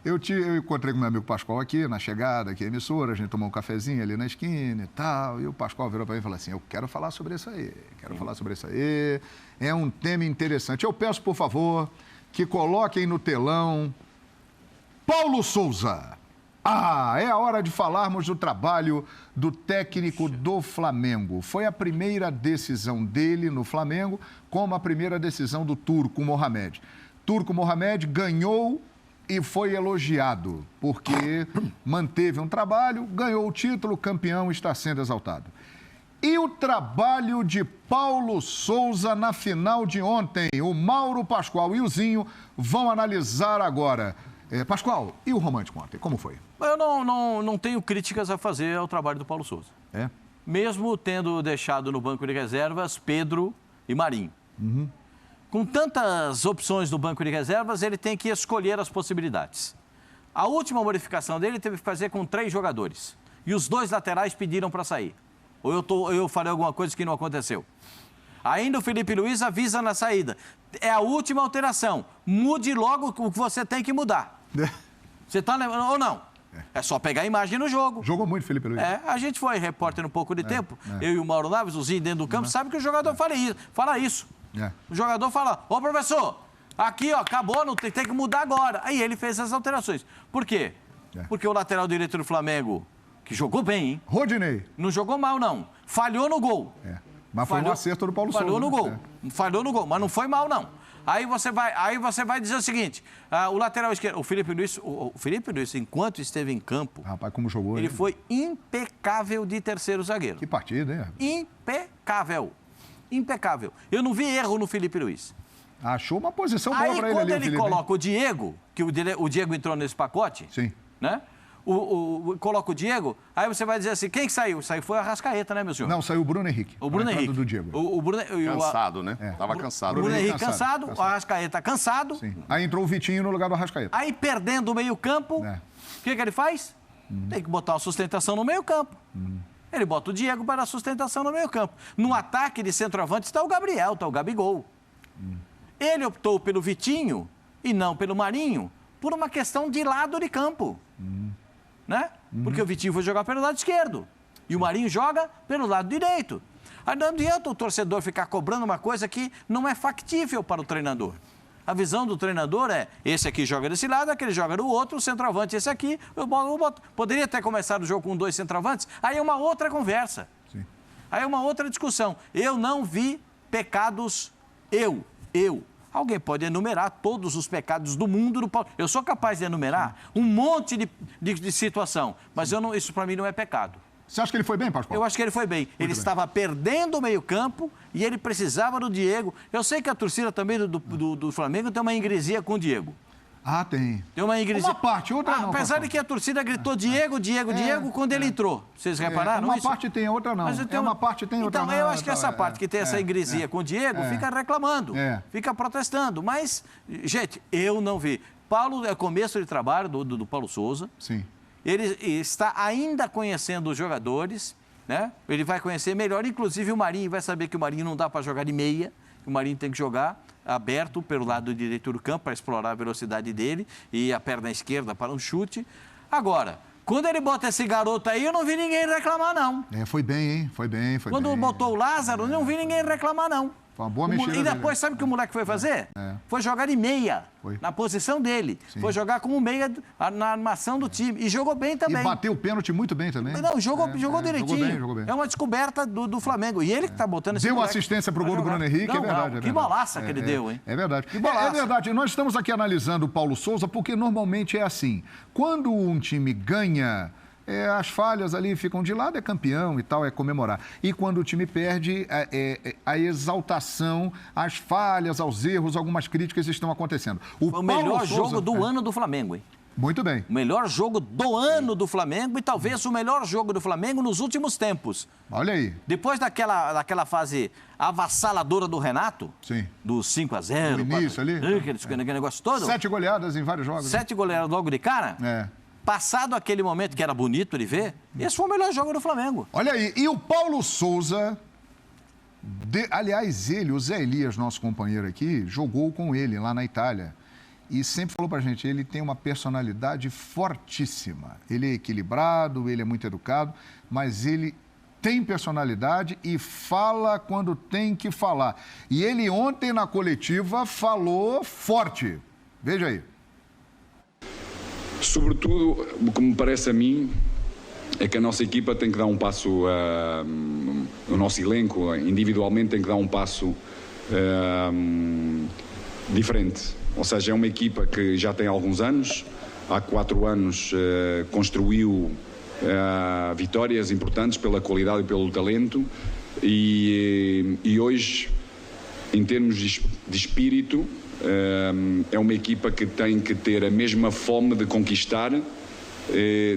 Eu encontrei com meu amigo Pascoal aqui, na chegada, aqui à emissora, a gente tomou um cafezinho ali na esquina e tal, e o Pascoal virou para mim e falou assim, eu quero falar sobre isso aí, é um tema interessante. Eu peço, por favor, que coloquem no telão Paulo Souza. É a hora de falarmos do trabalho do técnico do Flamengo. Foi a primeira decisão dele no Flamengo, como a primeira decisão do Turco Mohamed. Turco Mohamed ganhou e foi elogiado, porque manteve um trabalho, ganhou o título, campeão, está sendo exaltado. E o trabalho de Paulo Souza na final de ontem? O Mauro, Pascoal e o Zinho vão analisar agora. Pascoal, e o romântico ontem, como foi? Eu não tenho críticas a fazer ao trabalho do Paulo Souza. Mesmo tendo deixado no banco de reservas Pedro e Marinho. Com tantas opções no banco de reservas, ele tem que escolher as possibilidades. A última modificação dele teve que fazer com 3 jogadores. E os 2 laterais pediram para sair. Ou eu falei alguma coisa que não aconteceu. Ainda o Felipe Luiz avisa na saída. É a última alteração. Mude logo o que você tem que mudar. Você está lembrando ou não? É só pegar a imagem no jogo. Jogou muito, Felipe Luiz. A gente foi repórter um pouco de tempo. Eu e o Mauro Naves, o Zinho dentro do campo, sabe que o jogador fala isso. O jogador fala, ô professor, aqui ó, acabou, não tem que mudar agora. Aí ele fez as alterações. Por quê? Porque o lateral direito do Flamengo, que jogou bem, hein? Rodinei. Não jogou mal, não. Falhou no gol. Mas foi um acerto do Paulo Souza. Falhou no gol. Falhou no gol, mas não foi mal, não. Aí você vai dizer o seguinte, o lateral esquerdo, o Felipe Luiz, enquanto esteve em campo, rapaz, como jogou, ele foi impecável de terceiro zagueiro. Que partida, hein? Impecável. Eu não vi erro no Felipe Luiz. Achou uma posição boa para ele ali, quando ele Felipe, coloca o Diego, que o Diego entrou nesse pacote, sim, né? Coloca o Diego, aí você vai dizer assim, quem que saiu? Saiu foi a Arrascaeta, né, meu senhor? Não, saiu o Bruno Henrique. O Bruno Henrique. Do Diego. Cansado, né? Tava cansado. O Bruno Henrique cansado, o Arrascaeta cansado. Sim. Aí entrou o Vitinho no lugar do Arrascaeta. Aí perdendo o meio-campo, o que ele faz? Tem que botar uma sustentação no meio-campo. Ele bota o Diego para a sustentação no meio-campo. No ataque de centroavante está o Gabriel, está o Gabigol. Ele optou pelo Vitinho e não pelo Marinho por uma questão de lado de campo. Né? Porque o Vitinho foi jogar pelo lado esquerdo e o Marinho joga pelo lado direito. Aí não adianta o torcedor ficar cobrando uma coisa que não é factível para o treinador. A visão do treinador é, esse aqui joga desse lado, aquele joga do outro, o centroavante esse aqui, eu boto. Poderia ter começado o jogo com 2 centroavantes, aí é uma outra conversa. Aí é uma outra discussão. Eu não vi pecados, Alguém pode enumerar todos os pecados do mundo do Paulo. Eu sou capaz de enumerar um monte de situação, mas isso para mim não é pecado. Você acha que ele foi bem, Pascoal? Eu acho que ele foi bem. Ele estava perdendo o meio-campo e ele precisava do Diego. Eu sei que a torcida também do Flamengo tem uma ingresia com o Diego. Ah, tem. Tem uma ingresia. Uma parte, outra não. Apesar de que a torcida gritou Diego, Diego, Diego quando ele entrou. Vocês repararam isso? Uma parte tem, outra não. Uma parte tem, outra não. Então, eu acho que essa parte que tem essa ingresia com o Diego fica reclamando, fica protestando. Mas, gente, eu não vi. Paulo é começo de trabalho do Paulo Souza. Sim. Ele está ainda conhecendo os jogadores, né? Ele vai conhecer melhor, inclusive o Marinho vai saber que o Marinho não dá para jogar de meia, que o Marinho tem que jogar aberto pelo lado direito do campo para explorar a velocidade dele e a perna esquerda para um chute. Agora, quando ele bota esse garoto aí, eu não vi ninguém reclamar, não. Foi bem, hein? Foi bem. Quando botou o Lázaro, eu não vi ninguém reclamar, não. Foi uma boa mexida. E depois, sabe o que o moleque foi fazer? Foi jogar de meia, na posição dele. Sim. Foi jogar como meia na armação do time. E jogou bem também. E bateu o pênalti muito bem também. Não, jogou direitinho. Jogou bem. É uma descoberta do Flamengo. E ele que está botando esse Deu assistência para o gol do Bruno Henrique, é verdade. Que bolaça que ele deu, hein? É verdade. Que bolaça. É verdade. Nós estamos aqui analisando o Paulo Souza porque normalmente é assim. Quando um time ganha... as falhas ali ficam de lado, é campeão e tal, é comemorar. E quando o time perde, a exaltação, as falhas, aos erros, algumas críticas estão acontecendo. O melhor jogo do ano do Flamengo, hein? Muito bem. O melhor jogo do ano do Flamengo e talvez o melhor jogo do Flamengo nos últimos tempos. Olha aí. Depois daquela fase avassaladora do Renato, sim, do 5-0. No início ali. Aquele negócio todo. 7 goleadas em vários jogos. 7 goleadas logo de cara. Passado aquele momento que era bonito de ver, esse foi o melhor jogo do Flamengo. Olha aí, e o Paulo Souza, aliás, o Zé Elias, nosso companheiro aqui, jogou com ele lá na Itália. E sempre falou pra gente, ele tem uma personalidade fortíssima. Ele é equilibrado, ele é muito educado, mas ele tem personalidade e fala quando tem que falar. E ele ontem na coletiva falou forte. Veja aí. Sobretudo, o que me parece a mim é que a nossa equipa tem que dar um passo, o nosso elenco individualmente tem que dar um passo diferente. Ou seja, é uma equipa que já tem alguns anos, há 4 anos construiu vitórias importantes pela qualidade e pelo talento e hoje, em termos de espírito, é uma equipa que tem que ter a mesma fome de conquistar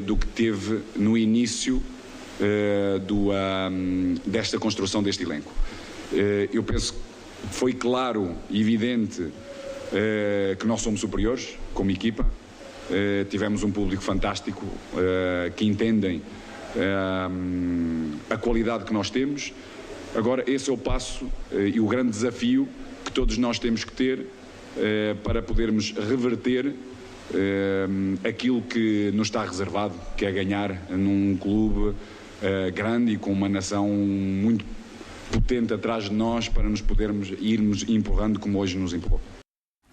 do que teve no início desta construção deste elenco. Eu penso que foi claro e evidente que nós somos superiores como equipa. Tivemos um público fantástico que entendem a qualidade que nós temos. Agora, esse é o passo e o grande desafio que todos nós temos que ter para podermos reverter aquilo que nos está reservado, que é ganhar num clube grande e com uma nação muito potente atrás de nós para nos podermos irmos empurrando como hoje nos empurrou.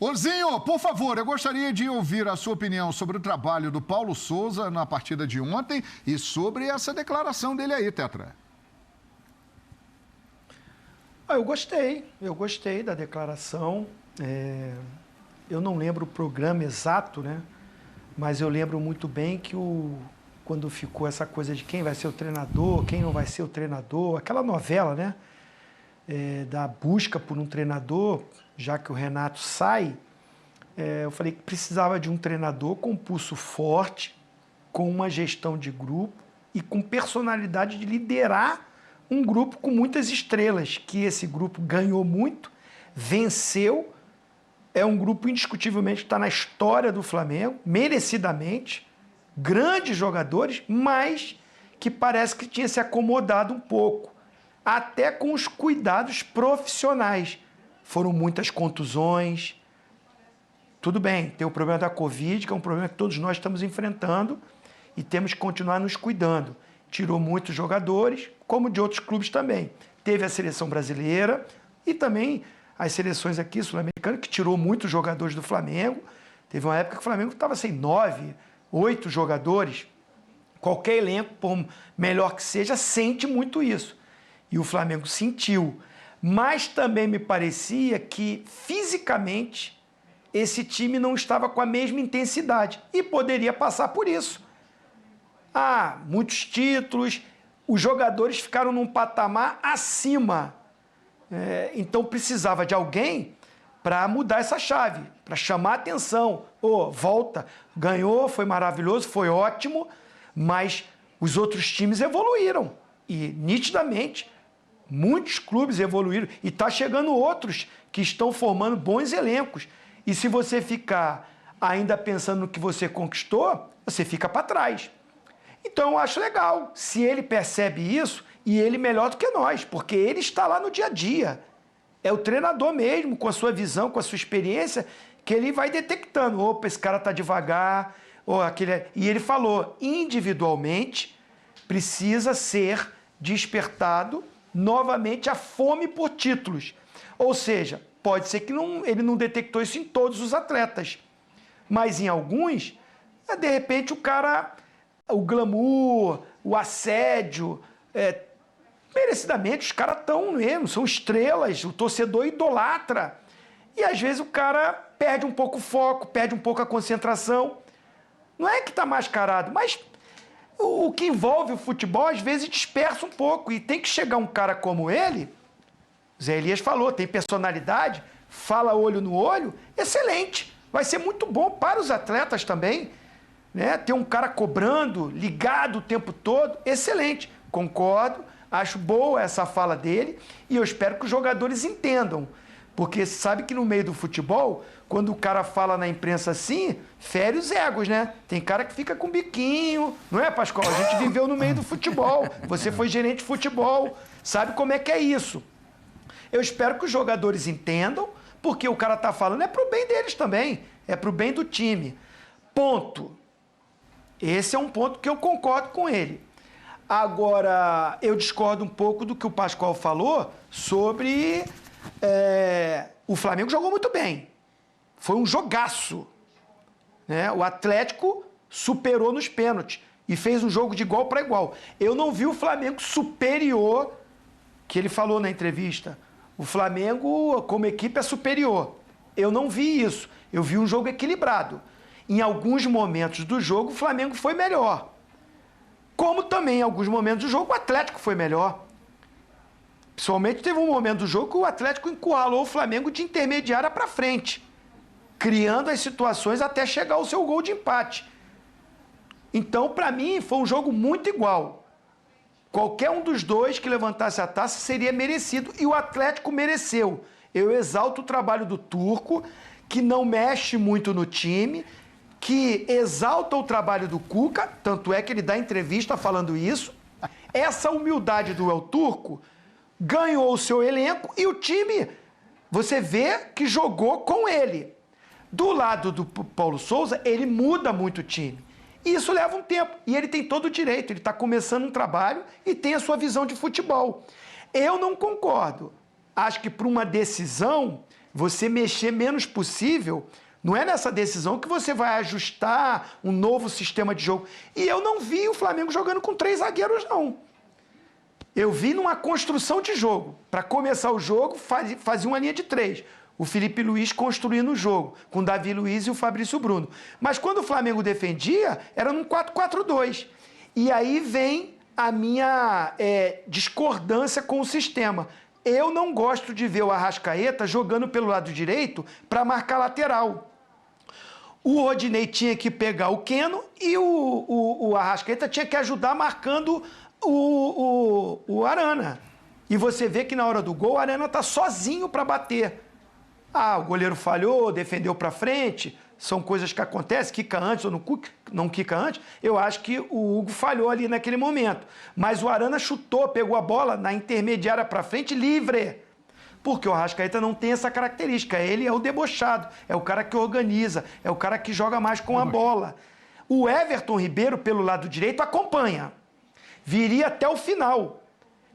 Ozinho, por favor, eu gostaria de ouvir a sua opinião sobre o trabalho do Paulo Souza na partida de ontem e sobre essa declaração dele aí, Tetra. Eu gostei da declaração. Eu não lembro o programa exato, né? Mas eu lembro muito bem que quando ficou essa coisa de quem vai ser o treinador, quem não vai ser o treinador, aquela novela, né? Da busca por um treinador, já que o Renato sai, eu falei que precisava de um treinador com pulso forte, com uma gestão de grupo e com personalidade de liderar um grupo com muitas estrelas, que esse grupo ganhou muito, venceu, é um grupo indiscutivelmente que está na história do Flamengo, merecidamente, grandes jogadores, mas que parece que tinha se acomodado um pouco, até com os cuidados profissionais. Foram muitas contusões. Tudo bem, tem o problema da Covid, que é um problema que todos nós estamos enfrentando e temos que continuar nos cuidando. Tirou muitos jogadores, como de outros clubes também. Teve a seleção brasileira e também as seleções aqui sul-americanas, que tirou muitos jogadores do Flamengo. Teve uma época que o Flamengo estava sem 9, 8 jogadores. Qualquer elenco, por melhor que seja, sente muito isso. E o Flamengo sentiu. Mas também me parecia que, fisicamente, esse time não estava com a mesma intensidade e poderia passar por isso. Muitos títulos, os jogadores ficaram num patamar acima. Então precisava de alguém para mudar essa chave, para chamar a atenção. Volta, ganhou, foi maravilhoso, foi ótimo, mas os outros times evoluíram. E, nitidamente, muitos clubes evoluíram. E está chegando outros que estão formando bons elencos. E se você ficar ainda pensando no que você conquistou, você fica para trás. Então, eu acho legal. Se ele percebe isso, e ele melhor do que nós, porque ele está lá no dia a dia. É o treinador mesmo, com a sua visão, com a sua experiência, que ele vai detectando. Opa, esse cara está devagar. E ele falou, individualmente, precisa ser despertado novamente a fome por títulos. Ou seja, pode ser que ele não detectou isso em todos os atletas, mas em alguns, de repente o glamour, o assédio, merecidamente os caras estão mesmo, são estrelas, o torcedor idolatra. E às vezes o cara perde um pouco o foco, perde um pouco a concentração. Não é que está mascarado, mas o que envolve o futebol às vezes dispersa um pouco. E tem que chegar um cara como ele, Zé Elias falou, tem personalidade, fala olho no olho, excelente. Vai ser muito bom para os atletas também, né? Ter um cara cobrando, ligado o tempo todo, excelente. Concordo, acho boa essa fala dele e eu espero que os jogadores entendam. Porque sabe que no meio do futebol, quando o cara fala na imprensa assim, fere os egos, né? Tem cara que fica com biquinho, não é, Pascoal? A gente viveu no meio do futebol, você foi gerente de futebol, sabe como é que é isso. Eu espero que os jogadores entendam, porque o cara tá falando é pro bem deles também, é pro bem do time. Ponto. Esse é um ponto que eu concordo com ele. Agora, eu discordo um pouco do que o Pascoal falou sobre... o Flamengo jogou muito bem. Foi um jogaço, né? O Atlético superou nos pênaltis e fez um jogo de igual para igual. Eu não vi o Flamengo superior, que ele falou na entrevista. O Flamengo, como equipe, é superior. Eu não vi isso. Eu vi um jogo equilibrado. Em alguns momentos do jogo, o Flamengo foi melhor. Como também, em alguns momentos do jogo, o Atlético foi melhor. Principalmente teve um momento do jogo que o Atlético encurralou o Flamengo de intermediária para frente, criando as situações até chegar ao seu gol de empate. Então, para mim, foi um jogo muito igual. Qualquer um dos dois que levantasse a taça seria merecido, e o Atlético mereceu. Eu exalto o trabalho do Turco, que não mexe muito no time, que exalta o trabalho do Cuca, tanto é que ele dá entrevista falando isso. Essa humildade do El Turco ganhou o seu elenco e o time, você vê que jogou com ele. Do lado do Paulo Souza, ele muda muito o time. E isso leva um tempo. E ele tem todo o direito. Ele está começando um trabalho e tem a sua visão de futebol. Eu não concordo. Acho que para uma decisão, você mexer menos possível, não é nessa decisão que você vai ajustar um novo sistema de jogo. E eu não vi o Flamengo jogando com 3 zagueiros, não. Eu vi numa construção de jogo. Para começar o jogo, fazia uma linha de 3. O Felipe Luiz construindo o jogo, com o Davi Luiz e o Fabrício Bruno. Mas quando o Flamengo defendia, era num 4-4-2. E aí vem a minha discordância com o sistema. Eu não gosto de ver o Arrascaeta jogando pelo lado direito para marcar lateral. O Rodinei tinha que pegar o Keno e o Arrascaeta tinha que ajudar marcando o Arana. E você vê que na hora do gol o Arana está sozinho para bater. O goleiro falhou, defendeu para frente, são coisas que acontecem, quica antes ou não quica antes. Eu acho que o Hugo falhou ali naquele momento. Mas o Arana chutou, pegou a bola na intermediária para frente, livre. Porque o Arrascaeta não tem essa característica. Ele é o debochado, é o cara que organiza, é o cara que joga mais com a bola. O Everton Ribeiro, pelo lado direito, acompanha. Viria até o final.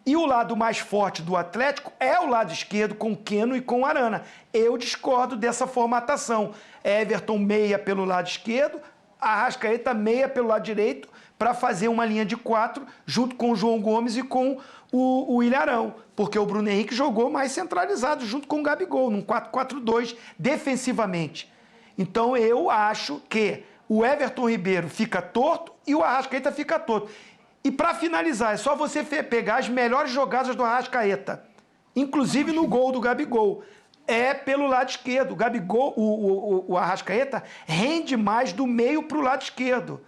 E o lado mais forte do Atlético é o lado esquerdo, com o Keno e com o Arana. Eu discordo dessa formatação. Everton meia pelo lado esquerdo, a Arrascaeta meia pelo lado direito para fazer uma linha de 4 junto com o João Gomes e com o Ilharão, porque o Bruno Henrique jogou mais centralizado junto com o Gabigol, num 4-4-2 defensivamente. Então eu acho que o Everton Ribeiro fica torto e o Arrascaeta fica torto. E para finalizar, é só você pegar as melhores jogadas do Arrascaeta, inclusive no gol do Gabigol. É pelo lado esquerdo. O Gabigol, o Arrascaeta rende mais do meio para o lado esquerdo.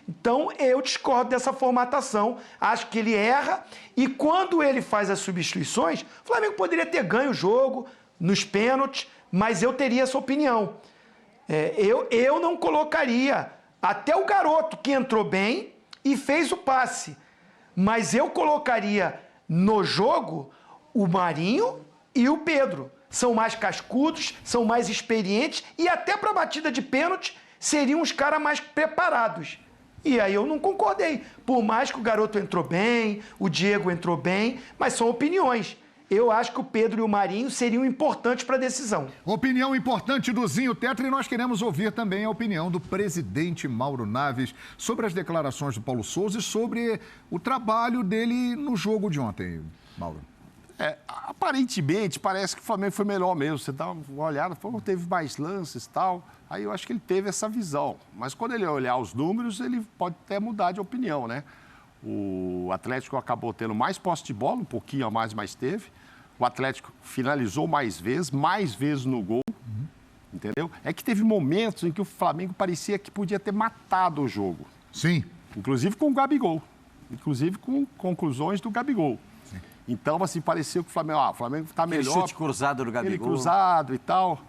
Então eu discordo dessa formatação. Acho que ele erra e quando ele faz as substituições, o Flamengo poderia ter ganho o jogo nos pênaltis, mas eu teria essa opinião. Eu não colocaria até o Garoto que entrou bem e fez o passe, mas eu colocaria no jogo o Marinho e o Pedro. São mais cascudos, são mais experientes e até para a batida de pênalti seriam os caras mais preparados. E aí eu não concordei. Por mais que o Garoto entrou bem, o Diego entrou bem, mas são opiniões. Eu acho que o Pedro e o Marinho seriam importantes para a decisão. Opinião importante do Zinho Tetra e nós queremos ouvir também a opinião do presidente Mauro Naves sobre as declarações do Paulo Souza e sobre o trabalho dele no jogo de ontem, Mauro. Aparentemente, parece que o Flamengo foi melhor mesmo. Você dá uma olhada, teve mais lances e tal. Aí eu acho que ele teve essa visão. Mas quando ele olhar os números, ele pode até mudar de opinião, né? O Atlético acabou tendo mais posse de bola, um pouquinho a mais, mas teve. O Atlético finalizou mais vezes no gol. Entendeu? É que teve momentos em que o Flamengo parecia que podia ter matado o jogo. Sim. Inclusive com o Gabigol. Inclusive com conclusões do Gabigol. Então, assim, pareceu que o Flamengo está melhor. Aquele chute cruzado do Gabigol. Ele cruzado e tal.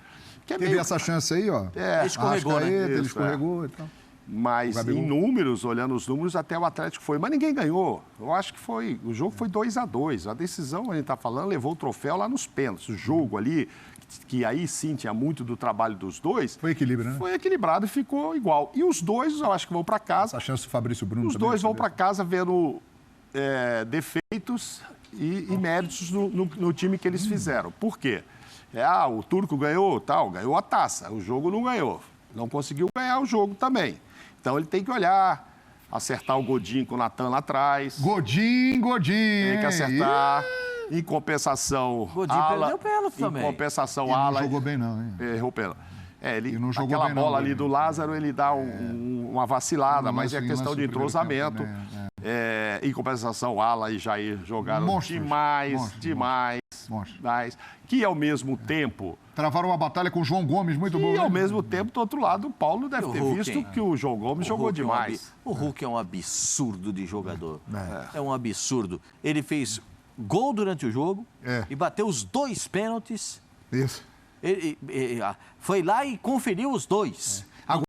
Teve essa chance aí, ó. Ele escorregou, né? Ele escorregou e tal. Mas em números, olhando os números, até o Atlético foi. Mas ninguém ganhou. Eu acho que o jogo foi 2-2. A decisão, a gente está falando, levou o troféu lá nos pênaltis. O jogo ali, que aí sim tinha muito do trabalho dos dois. Foi equilíbrio, né? Foi equilibrado e ficou igual. E os dois, eu acho que vão para casa. Essa chance do Fabrício Bruno Os dois vão para casa vendo defeitos e méritos no time que eles fizeram. Por quê? O Turco ganhou, ganhou a taça. O jogo não ganhou. Não conseguiu ganhar o jogo também. Então ele tem que olhar, acertar o Godinho com o Natan lá atrás. Godinho! Tem que acertar. Em compensação, Godinho perdeu o pênalti também. Em compensação, ele não jogou bem, não, hein? Errou o pênalti. Ele não jogou aquela bem, bola não, ali do Lázaro, ele dá uma vacilada, mas é questão de entrosamento. Em compensação, o Ala e Jair jogaram demais. Que ao mesmo tempo... Travaram uma batalha com o João Gomes, muito bom. E ao mesmo tempo, do outro lado, o Paulo deve ter visto que o João Gomes jogou demais. O Hulk é um absurdo de jogador. É um absurdo. Ele fez gol durante o jogo e bateu os 2 pênaltis. Isso. Ele foi lá e conferiu os 2. Agora,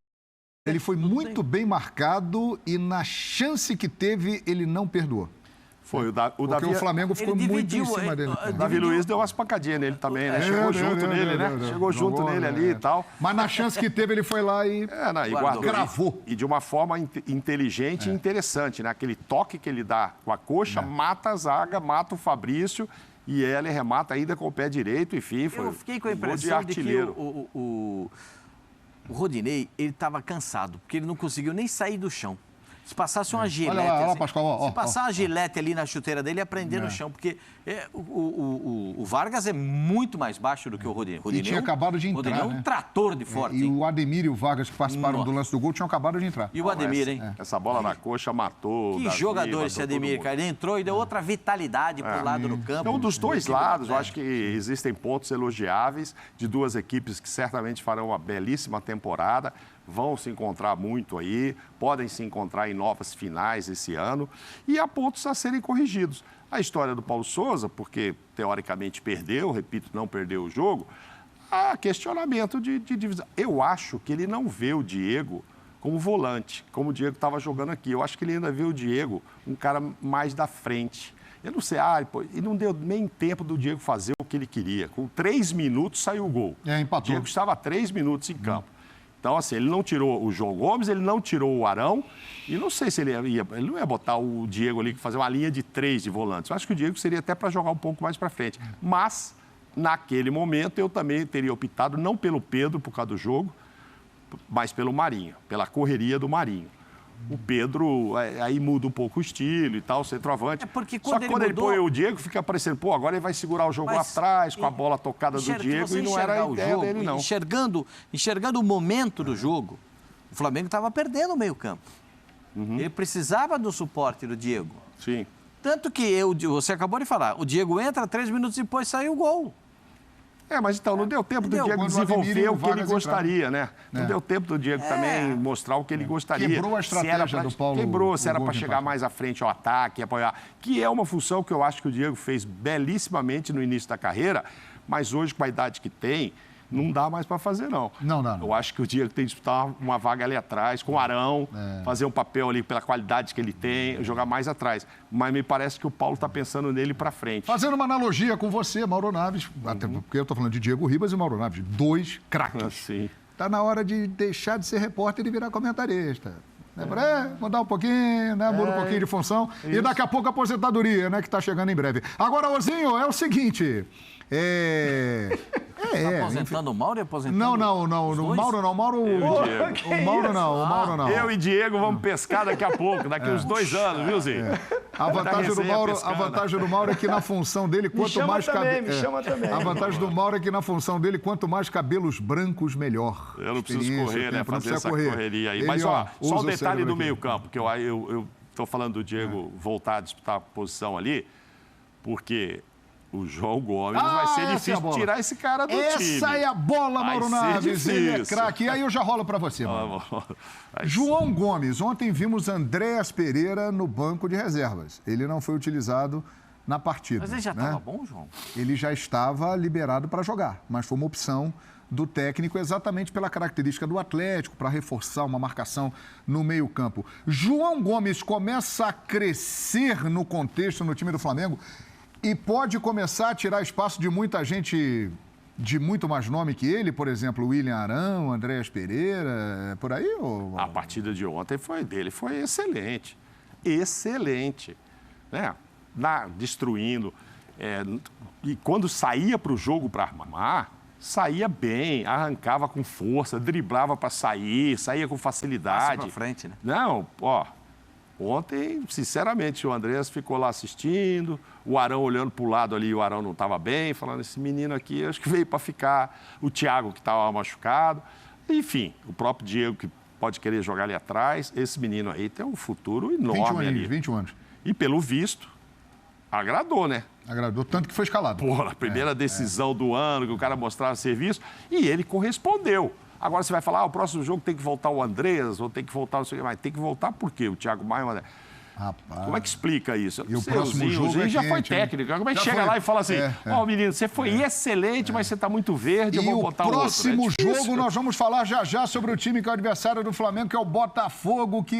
ele foi muito bem marcado e na chance que teve, ele não perdoou. Foi o Porque Davi... o Flamengo ficou muito em cima dele. O Davi Luiz deu umas pancadinhas nele também, né? Chegou junto nele, né? Chegou junto nele ali e tal. Mas na chance que teve, ele foi lá e... e guardou. Gravou. E de uma forma inteligente e interessante, né? Aquele toque que ele dá com a coxa, mata a zaga, mata o Fabrício e ele remata ainda com o pé direito, enfim. Eu fiquei com a impressão de que o Rodinei, ele estava cansado, porque ele não conseguiu nem sair do chão. Se passasse uma gilete, olha lá, Pascoal, se passar uma gilete ali na chuteira dele, ia prender no chão, porque o Vargas é muito mais baixo do que o Rodinei. E tinha acabado de entrar, Rodinei é um trator de forte. E o Ademir e o Vargas, que participaram do lance do gol, tinham acabado de entrar. E o Ademir, hein? Essa bola na coxa matou. Que jogador esse Ademir, cara. Ele entrou e deu outra vitalidade pro lado do campo. Então, dos dois lados, eu acho que existem pontos elogiáveis de duas equipes que certamente farão uma belíssima temporada. Vão se encontrar muito aí, podem se encontrar em novas finais esse ano, e há pontos a serem corrigidos. A história do Paulo Souza, porque teoricamente perdeu, repito, não perdeu o jogo, há questionamento de divisão. Eu acho que ele não vê o Diego como volante, como o Diego estava jogando aqui. Eu acho que ele ainda vê o Diego um cara mais da frente. Eu não sei, e não deu nem tempo do Diego fazer o que ele queria. Com 3 minutos saiu o gol. Empatou. O Diego estava 3 minutos em campo. Então, assim, ele não tirou o João Gomes, ele não tirou o Arão, e não sei se ele não ia botar o Diego ali, fazer uma linha de 3 de volantes. Eu acho que o Diego seria até para jogar um pouco mais para frente. Mas, naquele momento, eu também teria optado, não pelo Pedro, por causa do jogo, mais pelo Marinho, pela correria do Marinho. O Pedro, aí muda um pouco o estilo e tal, o centroavante. Porque Só que quando ele põe o Diego, fica parecendo, pô, agora ele vai segurar o jogo atrás, com a bola tocada do Diego, e não era a ideia dele, não. Enxergando o momento do jogo, o Flamengo estava perdendo o meio-campo. Ele precisava do suporte do Diego. Sim. Tanto que você acabou de falar, o Diego entra, 3 minutos depois saiu o gol. Mas então não deu tempo do Diego desenvolver o que ele gostaria, né? Não deu tempo do Diego também mostrar o que ele gostaria. Quebrou a estratégia do Paulo. Quebrou, se era para chegar mais à frente ao ataque, apoiar. Que é uma função que eu acho que o Diego fez belíssimamente no início da carreira, mas hoje, com a idade que tem, não dá mais para fazer, não. Não dá. Eu acho que o Diego tem que disputar uma vaga ali atrás, com o Arão, fazer um papel ali pela qualidade que ele tem, jogar mais atrás. Mas me parece que o Paulo está pensando nele para frente. Fazendo uma analogia com você, Mauro Naves, até porque eu estou falando de Diego Ribas e Mauro Naves, 2 craques. Sim. Está na hora de deixar de ser repórter e virar comentarista. Mudar um pouquinho, né? Muda um pouquinho de função. Isso. E daqui a pouco a aposentadoria, né? Que está chegando em breve. Agora, Ozinho, é o seguinte... Tá aposentando o Mauro e aposentando Não. O Mauro não. O Mauro não. Eu e Diego vamos pescar daqui a pouco, daqui uns 2 anos, viu, Zinho? A vantagem do Mauro é que na função dele, quanto mais cabelo. Me chama também. A vantagem do Mauro é que na função dele, quanto mais cabelos brancos, melhor. Eu não preciso correr, né? Fazer essa correria aí. Ele, mas, só um detalhe do aqui. meio-campo, que eu estou falando do Diego voltar a disputar a posição ali, porque o João Gomes vai ser difícil tirar esse cara do time. Essa é a bola, Mauro Naves. Ele é craque. E aí eu já rolo para você, Mauro. João Gomes. Ontem vimos Andréas Pereira no banco de reservas. Ele não foi utilizado na partida. Mas ele já estava bom, João? Ele já estava liberado para jogar, mas foi uma opção do técnico exatamente pela característica do Atlético, para reforçar uma marcação no meio-campo. João Gomes começa a crescer no contexto no time do Flamengo e pode começar a tirar espaço de muita gente de muito mais nome que ele, por exemplo, William Arão, Andréas Pereira, por aí? Ou... A partida de ontem foi excelente. Excelente. Né? Destruindo. E quando saía para o jogo para armar, saía bem, arrancava com força, driblava para sair, saía com facilidade. Passa pra frente, né? Não, ontem, sinceramente, o Andréas ficou lá assistindo, o Arão olhando para o lado ali, o Arão não estava bem, falando, esse menino aqui acho que veio para ficar, o Thiago que estava machucado. Enfim, o próprio Diego que pode querer jogar ali atrás, esse menino aí tem um futuro enorme ali. 21 anos. E pelo visto, agradou, né? Agradou, tanto que foi escalado. A primeira decisão do ano, que o cara mostrava serviço, e ele correspondeu. Agora você vai falar, o próximo jogo tem que voltar o Andrés, ou tem que voltar o... Mas tem que voltar por quê? O Thiago Maia... Rapaz. Como é que explica isso? E o próximo jogo já foi técnico. Como é que chega lá e fala assim, menino, você foi excelente, mas você está muito verde, eu vou botar o outro. E o próximo jogo nós vamos falar já sobre o time que é o adversário do Flamengo, que é o Botafogo, que